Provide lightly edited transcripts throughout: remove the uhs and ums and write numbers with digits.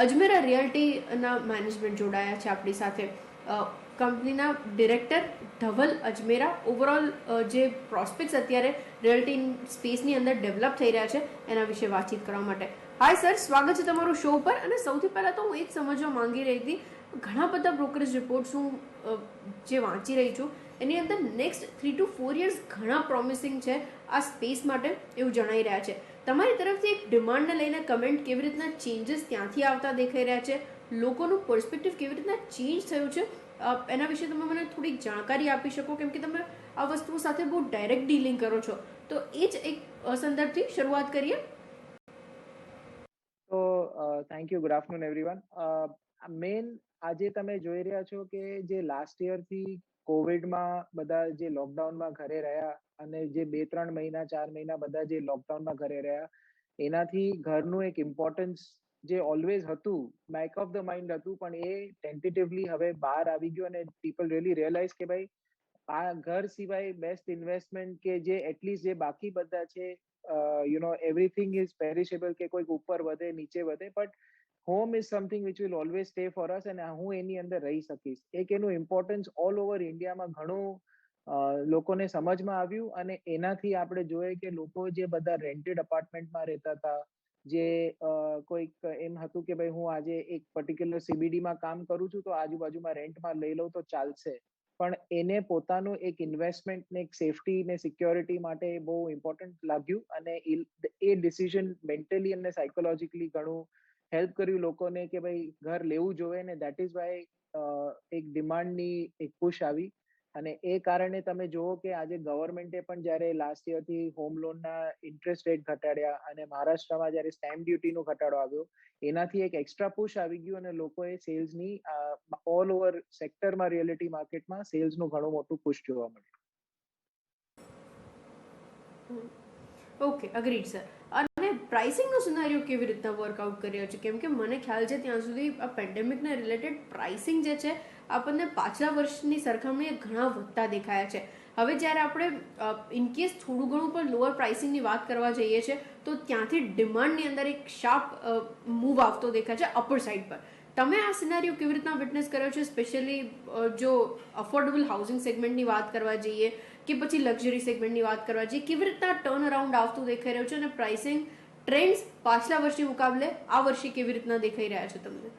Ajmera રિયલ્ટીના management જોડાયા છે આપણી સાથે. કંપનીના ડિરેક્ટર ધવલ અજમેરા. ઓવરઓલ જે પ્રોસ્પેક્ટ્સ અત્યારે રિયલ્ટી સ્પેસની અંદર ડેવલપ થઈ રહ્યા છે એના વિશે વાતચીત કરવા માટે. હાય સર, સ્વાગત છે તમારું શો પર. અને સૌથી પહેલાં તો હું એ જ સમજવા માંગી રહી હતી, ઘણા બધા બ્રોકરેજ રિપોર્ટ્સ હું જે વાંચી રહી છું એની અંદર નેક્સ્ટ 3 to 4 years ઘણા પ્રોમિસિંગ છે આ સ્પેસ માટે એવું જણાઈ રહ્યા છે. તમારી તરફથી એક ડિમાન્ડને લઈને કમેન્ટ કેવી રીતના ચેન્જીસ ત્યાંથી આવતા દેખાઈ રહ્યા છે, લોકોનું પર્સપેક્ટિવ કેવી રીતના ચેન્જ થયું છે, એના વિશે તમે મને થોડીક જાણકારી આપી શકો, કેમ કે તમે આ વસ્તુઓ સાથે બહુ ડાયરેક્ટ ડીલિંગ કરો છો. તો એ જ એક સંદર્ભથી શરૂઆત કરીએ. તો thank you. Good afternoon everyone. Main આજે તમે જોઈ રહ્યા છો કે જે લાસ્ટ યરથી કોવિડમાં બધા જે લોકડાઉનમાં ઘરે રહ્યા અને જે 2-3 મહિના 4 મહિના બધા જે લોકડાઉનમાં ઘરે રહ્યા, એનાથી ઘરનું એક ઇમ્પોર્ટન્સ જે ઓલવેઝ હતું, બેક ઓફ ધ માઇન્ડ હતું, પણ એ ટેન્ટેટિવલી હવે બહાર આવી ગયું અને પીપલ રિયલી રિયલાઇઝ કે ભાઈ આ ઘર સિવાય બેસ્ટ ઇન્વેસ્ટમેન્ટ કે જે એટલીસ્ટ જે બાકી બધા છે, everything is perishable કે કોઈક ઉપર વધે નીચે વધે, but home is something which will always stay for us અને હું એની અંદર રહી શકીશ. એક એનું ઇમ્પોર્ટન્સ ઓલ ઓવર ઇન્ડિયામાં ઘણું લોકોને સમજમાં આવ્યું અને એનાથી આપણે જોઈએ કે લોકો જે બધા રેન્ટેડ અપાર્ટમેન્ટમાં રહેતા હતા, જે કોઈક એમ હતું કે ભાઈ હું આજે એક પર્ટિક્યુલર સીબીડીમાં કામ કરું છું તો આજુબાજુમાં રેન્ટમાં લઈ લઉં તો ચાલશે, પણ એને પોતાનું એક ઇન્વેસ્ટમેન્ટ ને એક સેફટી ને સિક્યોરિટી માટે બહુ ઇમ્પોર્ટન્ટ લાગ્યું અને એ ડિસિઝન મેન્ટલી અને સાયકોલોજીકલી ઘણું હેલ્પ કર્યું લોકોને કે ભાઈ ઘર લેવું જોઈએ ને દેટ ઇઝ વાય એક ડિમાન્ડની એક પુશ આવી. અને એ કારણે તમે જુઓ કે આજે ગવર્મેન્ટે પણ જ્યારે લાસ્ટ યરથી હોમ લોનના ઇન્ટરેસ્ટ રેટ ઘટાડ્યા અને મહારાષ્ટ્રમાં જ્યારે સ્ટેમ્પ ડ્યુટીનો ઘટાડો આવ્યો, એનાથી એક એક્સ્ટ્રા પુશ આવી ગયું અને લોકોએ સેલ્સની ઓલ ઓવર સેક્ટરમાં રિયલિટી માર્કેટમાં સેલ્સનું ઘણું મોટું પુશ જોવા મળ્યું. Okay, agreed sir. અને પ્રાઇસિંગનો સિનારીઓ કેવી રીતના વર્કઆઉટ કર્યો છે? કેમ કે મને ખ્યાલ છે ત્યાં સુધી આ પેન્ડેમિકને રિલેટેડ પ્રાઇસિંગ જે છે આપણને પાછલા વર્ષની સરખામણીએ ઘણા વધતા દેખાયા છે. હવે જ્યારે આપણે ઇનકેસ થોડું ઘણું પણ લોઅર પ્રાઇસિંગની વાત કરવા જઈએ છીએ તો ત્યાંથી ડિમાન્ડની અંદર એક શાર્પ મૂવ આવતો દેખાય છે અપર સાઇડ પર. તમે આ સિનારીઓ કેવી રીતના વિટનેસ કર્યો છે, સ્પેશિયલી જો અફોર્ડેબલ હાઉસિંગ સેગમેન્ટની વાત કરવા જઈએ કે પછી લક્ઝરી સેગમેન્ટની વાત કરવા જઈએ, કેવી રીતના ટર્ન અરાઉન્ડ આવતું દેખાઈ રહ્યું છે અને પ્રાઇસિંગ ટ્રેન્ડ્સ પાછલા વર્ષની મુકાબલે આ વર્ષે કેવી રીતના દેખાઈ રહ્યા છે તમને?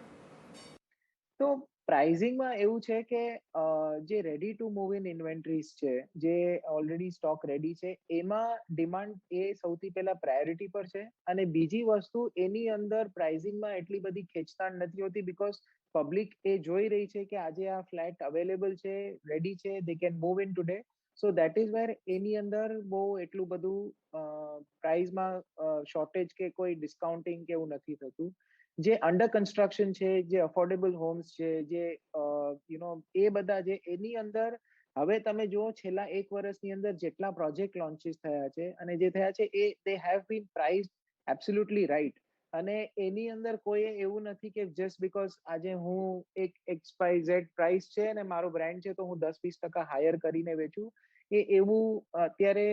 તો પ્રાઇઝિંગમાં એવું છે કે જે ready to move in inventories છે, જે ઓલરેડી સ્ટોક રેડી છે, એમાં ડિમાન્ડ એ સૌથી પહેલા પ્રાયોરિટી પર છે. અને બીજી વસ્તુ એની અંદર પ્રાઇઝિંગમાં એટલી બધી ખેંચતાણ નથી હોતી બીકોઝ પબ્લિક એ જોઈ રહી છે કે આજે આ ફ્લેટ અવેલેબલ છે, રેડી છે, they can move in today. So that is where એની અંદર બહુ એટલું બધું પ્રાઇઝમાં શોર્ટેજ કે કોઈ ડિસ્કાઉન્ટિંગ કે એવું નથી થતું. જે અંડર કન્સ્ટ્રક્શન છે, જે અફોર્ડેબલ હોમ્સ છે, જે એ બધા જે એની અંદર હવે તમે જુઓ છેલ્લા 1 વર્ષની અંદર જેટલા પ્રોજેક્ટ લોન્ચીસ થયા છે અને જે થયા છે એ they have been priced absolutely right. અને એની અંદર કોઈ એવું નથી કે જસ્ટ બીકોઝ આજે હું એક XYZ પ્રાઇસ છે અને મારો બ્રાન્ડ છે તો હું 10-20% હાયર કરીને વેચું. એ એવું અત્યારે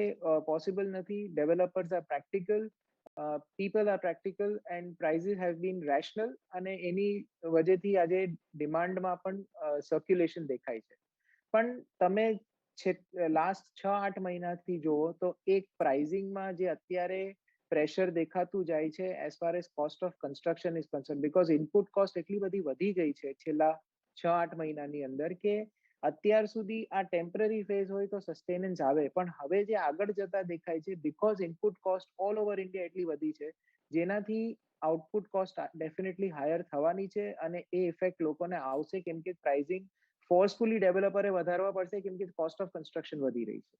પોસિબલ નથી. Developers are practical, people are practical and prices have been rational અને એની વજહથી આજે ડિમાન્ડમાં પણ સર્ક્યુલેશન દેખાય છે. પણ તમે લાસ્ટ 6-8 મહિનાથી જુઓ તો એક પ્રાઇઝિંગમાં જે અત્યારે પ્રેશર દેખાતું જાય છે as far as cost of construction is concern, because input cost એટલી બધી વધી ગઈ છે છેલ્લા 6-8 મહિનાની અંદર કે અત્યાર સુધી આ ટેમ્પરરી ફેઝ હોય તો સસ્ટેનન્સ આવે, પણ હવે જે આગળ જતા દેખાય છે because input cost all over India એટલી વધી છે જેનાથી આઉટપુટ કોસ્ટ ડેફિનેટલી હાયર થવાની છે અને એ ઇફેક્ટ લોકોને આવશે કેમ કે પ્રાઇઝિંગ ફોર્સફુલી ડેવલપરે વધારવા પડશે કેમ કે કોસ્ટ ઓફ કન્સ્ટ્રક્શન વધી રહી છે.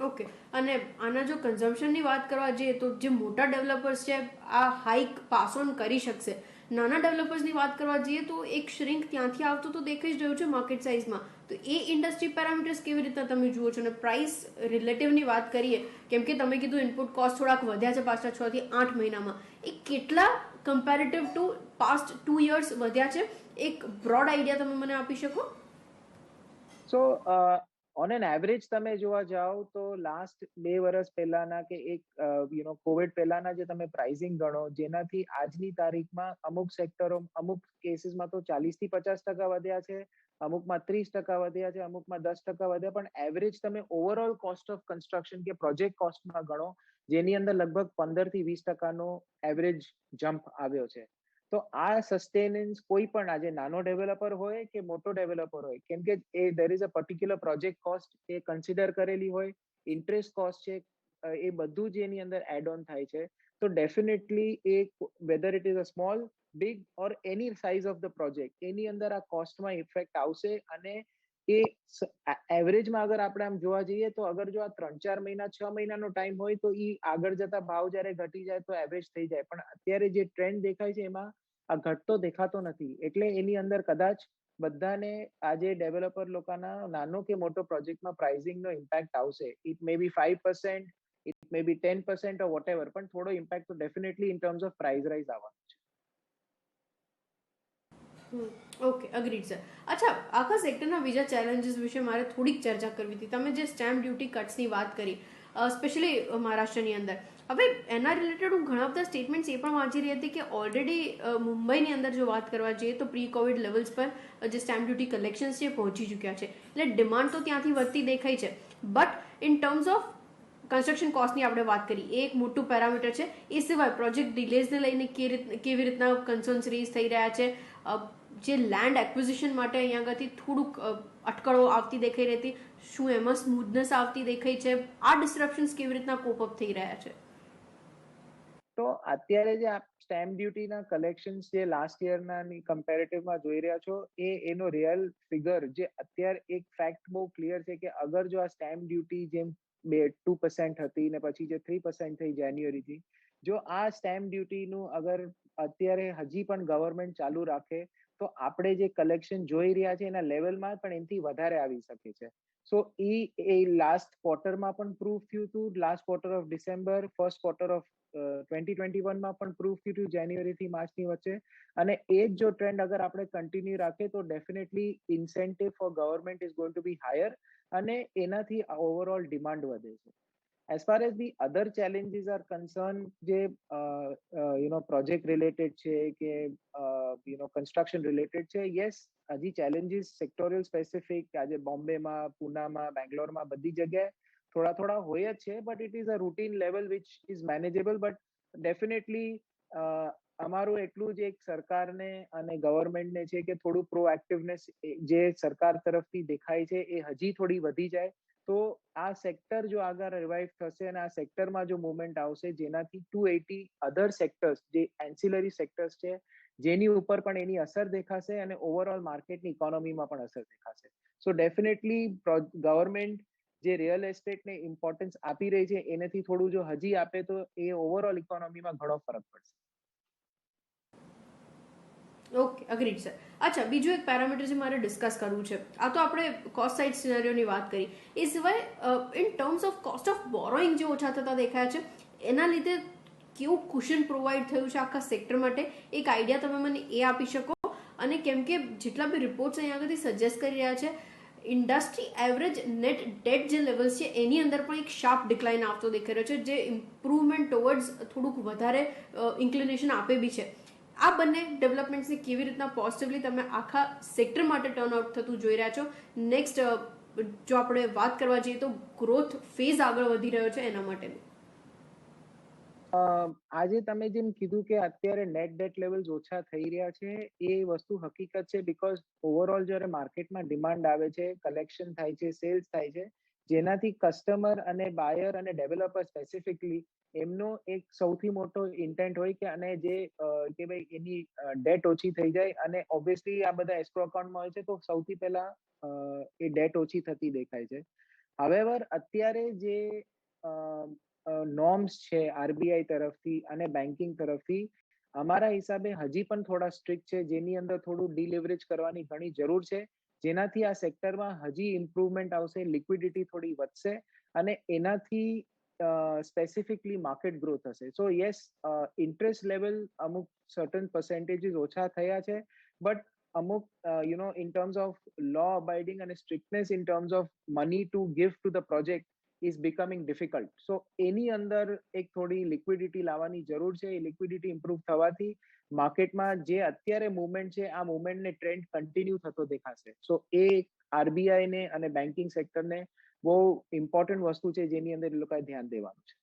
ઓકે. અને આના જો કન્ઝમ્પશનની વાત કરવા જઈએ તો જે મોટા ડેવલપર્સ છે આ હાઇક પાસ ઓન કરી શકશે. નાના ડેવલપર્સની વાત કરવા જઈએ તો એક શ્રિંક ત્યાંથી આવતું તો દેખાઈ જ રહ્યું છે માર્કેટ સાઇઝમાં. તો એ ઇન્ડસ્ટ્રી પેરામીટર્સ કેવી રીતના તમે જુઓ છો? અને પ્રાઇસ રિલેટિવની વાત કરીએ, કેમ કે તમે કીધું ઇનપુટ કોસ્ટ થોડાક વધ્યા છે પાછલા 6 થી 8 મહિનામાં, એ કેટલા કમ્પેરેટિવ ટુ પાસ્ટ 2 years વધ્યા છે? એક બ્રોડ આઈડિયા તમે મને આપી શકો? સો ઓન એન એવરેજ તમે જોવા જાઓ તો લાસ્ટ 2 વર્ષ પહેલાના કે એક કોવિડ પહેલાના જે તમે પ્રાઇસિંગ ગણો, જેનાથી આજની તારીખમાં અમુક સેક્ટરો, અમુક કેસીસમાં તો 40% થી 50% વધ્યા છે, અમુકમાં 30% વધ્યા છે, અમુકમાં 10% વધ્યા, પણ એવરેજ તમે ઓવરઓલ કોસ્ટ ઓફ કન્સ્ટ્રક્શન કે પ્રોજેક્ટ કોસ્ટમાં ગણો, જેની અંદર લગભગ 15 થી 20%નો એવરેજ જમ્પ આવ્યો છે. તો આ સસ્ટેનન્સ કોઈ પણ આજે નાનો ડેવલપર હોય કે મોટો ડેવલપર હોય, કેમ કે એ there is a particular project cost એ કન્સિડર કરેલી હોય, ઇન્ટરેસ્ટ કોસ્ટ છે, એ બધું જ એની અંદર એડ ઓન થાય છે. તો ડેફિનેટલી એ whether it is a small, big or any size of the project, એની અંદર આ કોસ્ટમાં ઇફેક્ટ આવશે. અને એ એવરેજમાં અગર આપણે આમ જોવા જઈએ તો અગર જો આ 3-4 મહિના 6 મહિનાનો ટાઈમ હોય તો એ આગળ જતા ભાવ જ્યારે ઘટી જાય તો એવરેજ થઈ જાય, પણ અત્યારે જે ટ્રેન્ડ દેખાય છે એમાં આ ઘટતો દેખાતો નથી. એટલે એની અંદર કદાચ બધાને આજે ડેવલપર લોકોના નાનો કે મોટો પ્રોજેક્ટમાં પ્રાઇસિંગનો ઇમ્પેક્ટ આવશે. It may be 5%, it may be 10% or whatever, પણ થોડો ઇમ્પેક્ટ તો definitely in terms of price rise આવવાનો છે. Okay, agreed sir. અચ્છા, આખા સેક્ટરના બીજા ચેલેન્જીસ વિશે મારે થોડીક ચર્ચા કરવી હતી. તમે જે સ્ટેમ્પ ડ્યુટી કટ્સની વાત કરી, સ્પેશિયલી મહારાષ્ટ્રની અંદર, હવે એના રિલેટેડ હું ઘણા બધા સ્ટેટમેન્ટ્સ એ પણ વાંચી રહી હતી કે ઓલરેડી મુંબઈની અંદર જો વાત કરવા જઈએ તો પ્રી કોવિડ લેવલ્સ પર જે સ્ટેમ્પ ડ્યુટી કલેક્શન્સ છે પહોંચી ચૂક્યા છે. એટલે ડિમાન્ડ તો ત્યાંથી વધતી દેખાય છે, but in terms of construction કોસ્ટની આપણે વાત કરી, એ એક મોટું પેરામીટર છે. એ સિવાય પ્રોજેક્ટ ડિલેઝને લઈને કેવી રીતના કન્સર્ન્સ રેઝ થઈ રહ્યા છે, જે લેન્ડ એક્વિઝિશન માટે અહીંયા આગળથી થોડુંક અટકળો આવતી દેખાઈ રહેતી, શું એમાં સ્મૂથનેસ આવતી દેખાઈ છે, આ ડિસ્ટ્રપ્શન્સ કેવી રીતના કોપ અપ થઈ રહ્યા છે? તો અત્યારે જે આપ સ્ટેમ્પ ડ્યુટીના કલેક્શન્સ જે લાસ્ટ યરના ની કમ્પેરેટિવમાં જોઈ રહ્યા છો, એનો રિયલ ફિગર જે અત્યારે એક ફેક્ટ બહુ ક્લિયર છે કે અગર જો આ સ્ટેમ્પ ડ્યુટી જેમ 2% હતી ને પછી જે 3% થઈ જાન્યુઆરીથી, જો આ સ્ટેમ્પ ડ્યુટીનું અગર અત્યારે હજી પણ ગવર્મેન્ટ ચાલુ રાખે તો આપણે જે કલેક્શન જોઈ રહ્યા છે એના લેવલમાં પણ એનાથી વધારે આવી શકે છે. સો એ લાસ્ટ ક્વાર્ટરમાં પણ પ્રૂવ થયું હતું, last quarter of December, first quarter of 2021માં પણ પ્રૂવ થયું હતું, જાન્યુઆરીથી માર્ચની વચ્ચે. અને એ જ જો ટ્રેન્ડ અગર આપણે કન્ટિન્યુ રાખીએ તો definitely incentive for government is going to be higher, અને એનાથી ઓવરઓલ ડિમાન્ડ વધે છે. As far as the other challenges are concerned, જે પ્રોજેક્ટ રિલેટેડ છે કે કન્સ્ટ્રક્શન રિલેટેડ છે, યસ, હજી ચેલેન્જીસ સેક્ટોરિયલ સ્પેસિફિક આજે બોમ્બેમાં, પુનામાં, બેંગ્લોરમાં બધી જગ્યાએ થોડા થોડા હોય જ છે, but it is a routine level which is manageable. But definitely અમારું એટલું જ એક સરકારને અને ગવર્મેન્ટને છે કે થોડું પ્રોએક્ટિવનેસ જે સરકાર તરફથી દેખાય છે એ હજી થોડી વધી જાય તો આ સેક્ટર જો આગળ રિવાઇવ થશે અને આ સેક્ટરમાં જો મુવમેન્ટ આવશે, જેનાથી 280 અધર સેક્ટર્સ જે એન્સિલરી સેક્ટર્સ છે જેની ઉપર પણ એની અસર દેખાશે અને ઓવરઓલ માર્કેટની ઇકોનોમીમાં પણ અસર દેખાશે. સો ડેફિનેટલી ગવર્મેન્ટ જે રિયલ એસ્ટેટને ઇમ્પોર્ટન્સ આપી રહી છે એનાથી થોડું જો હજી આપે તો એ ઓવરઓલ ઇકોનોમીમાં ઘણો ફરક પડશે. Okay, agreed sir. અચ્છા, બીજું એક પેરામીટર જે મારે ડિસ્કસ કરવું છે, આ તો આપણે કોસ્ટ સાઇડ સિનેરિયોની વાત કરી, એ સિવાય in terms of cost of borrowing જે ઓછા થતા દેખાયા છે, એના લીધે કેવું કુશન પ્રોવાઈડ થયું છે આખા સેક્ટર માટે, એક આઈડિયા તમે મને એ આપી શકો? અને કેમ કે જેટલા બી રિપોર્ટ્સ અહીંયા આગળથી સજેસ્ટ કરી રહ્યા છે, ઇન્ડસ્ટ્રી એવરેજ નેટ ડેટ જે લેવલ્સ છે એની અંદર પણ એક શાર્પ ડિક્લાઇન આવતો દેખાઈ રહ્યો છે, જે ઇમ્પ્રુવમેન્ટ ટુવર્ડ્સ થોડુંક વધારે ઇન્ક્લિનેશન આપે બી છે. આ બંને ડેવલપમેન્ટ્સને કેવી રીતના પોઝિટિવલી તમે આખા સેક્ટર માટે ટર્ન આઉટ થતું જોઈ રહ્યા છો? નેક્સ્ટ જો આપણે વાત કરવા જઈએ તો ગ્રોથ ફેઝ આગળ વધી રહ્યો છે એના માટેનું. આજે તમે જેમ કીધું કે અત્યારે નેટ ડેટ લેવલ્સ ઓછા થઈ રહ્યા છે, એ વસ્તુ હકીકત છે, બીકોઝ ઓવરઓલ જ્યારે માર્કેટમાં ડિમાન્ડ આવે છે, કલેક્શન થાય છે, સેલ્સ થાય છે, જેનાથી કસ્ટમર અને બાયર અને ડેવલપર સ્પેસિફિકલી એમનો એક સૌથી મોટો ઇન્ટેન્ટ હોય કે અને જે કે ભાઈ એની ડેટ ઓછી થઈ જાય, અને ઓબ્વિયસલી આ બધા એસ્ક્રો અકાઉન્ટમાં હોય છે તો સૌથી પહેલા એ ડેટ ઓછી થતી દેખાય છે. હાવેવર અત્યારે જે નોર્મ્સ છે આરબીઆઈ તરફથી અને બેન્કિંગ તરફથી અમારા હિસાબે હજી પણ થોડા સ્ટ્રિક્ટ છે, જેની અંદર થોડું ડીલેવરેજ કરવાની ઘણી જરૂર છે, જેનાથી આ સેક્ટરમાં હજી ઇમ્પ્રુવમેન્ટ આવશે, લિક્વિડિટી થોડી વધશે અને એનાથી સ્પેસિફિકલી માર્કેટ ગ્રોથ હશે. સો યસ, ઇન્ટરેસ્ટ લેવલ અમુક સર્ટન પર્સન્ટેજીસ ઓછા થયા છે, બટ અમુક in terms of low abiding અને strictness in terms of money to give to the project is becoming difficult. So એની અંદર એક થોડી લિક્વિડિટી લાવવાની જરૂર છે. એ લિક્વિડિટી ઇમ્પ્રુવ થવાથી માર્કેટમાં જે અત્યારે મુવમેન્ટ છે આ મુવમેન્ટને ટ્રેન્ડ કન્ટિન્યુ થતો દેખાશે. સો એ આરબીઆઈ ને અને બેન્કિંગ સેક્ટરને બહુ ઇમ્પોર્ટન્ટ વસ્તુ છે જેની અંદર એ લોકોએ ધ્યાન દેવાનું છે.